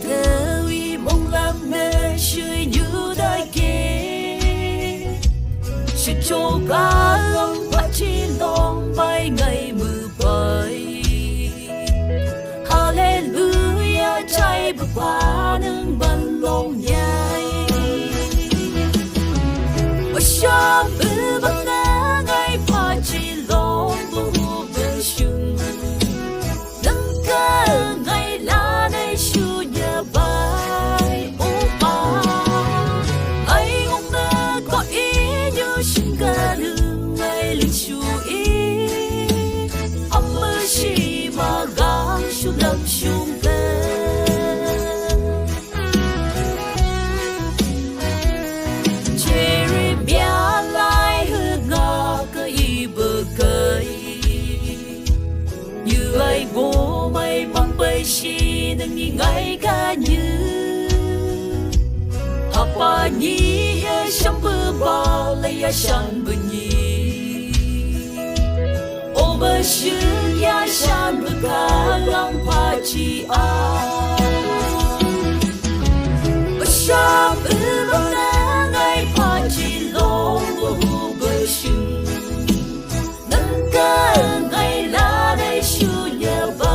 Theo ý mong làm mê suy như đại kia sự cho cả lòng và chỉ lòng bay ngày mưa bay Hallelujah trái bước qua nâng bằng lòng nhai và sớm ư bằng ná ngày phá chỉ lòng vô bờ sương nâng ca ngày lá này suy bài ô ba ai không ta có ý như xin cả đường ngày lịch chú ý âm mơ chỉ mà gang su lâm sung ca Jeremiah lại hư ngà cái ý bờ cây như ai bố mày mong bay chi nâng nghi ngay cả như apa nhi ya shambu ba la ya shan bu nhi o ba shu ya shan bu ka lang pa chi a ba sham bu na ngai pa chi lo bu ba shu nang ka ngai la dai shu ya ba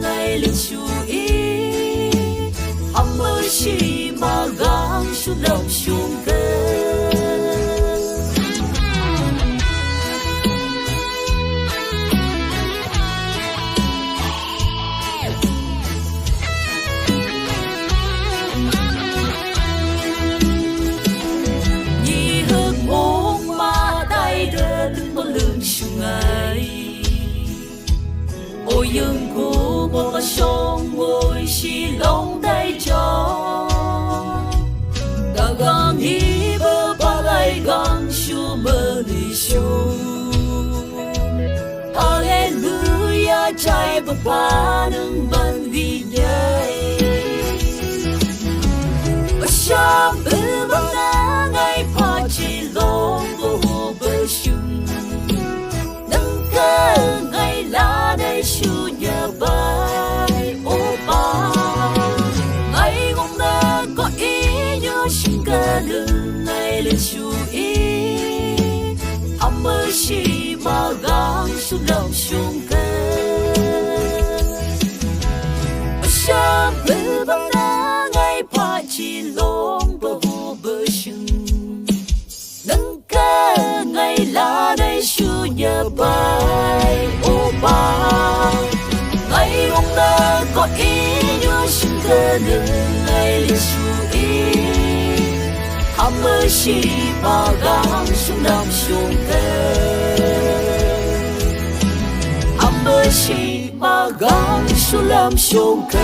ngày lịch chú ý âm mơ chỉ mà gang su lòng xuống cơ nhị hước mong mà tay đỡ từng một lượng xuống ai ôi dương của một sông ngồi xì lông tay cho đã gang hi bơ ba lại gang su mơ đi su Hallelujah trái bơ ba nâng ban vì nhai và sám bơ ba na ngày pa chỉ lông vô bơ sung nâng ca ngày lá đây su nhà bay ô ba ngày hôm nay có ý như xin cả đường ngày lên chú ý âm mơ chỉ mà gang su lòng xuống cơ sớm bơ ba na ngày pa chỉ lông bơ vô bơ sung nâng ca ngày lá đây su nhà bay ô ba ngày hôm nay có ý như xin cả đường ngày lịch chú ý âm mơ chỉ mà gang xuống lòng xuống cơ âm mơ chỉ mà gang xuống lòng xuống cơ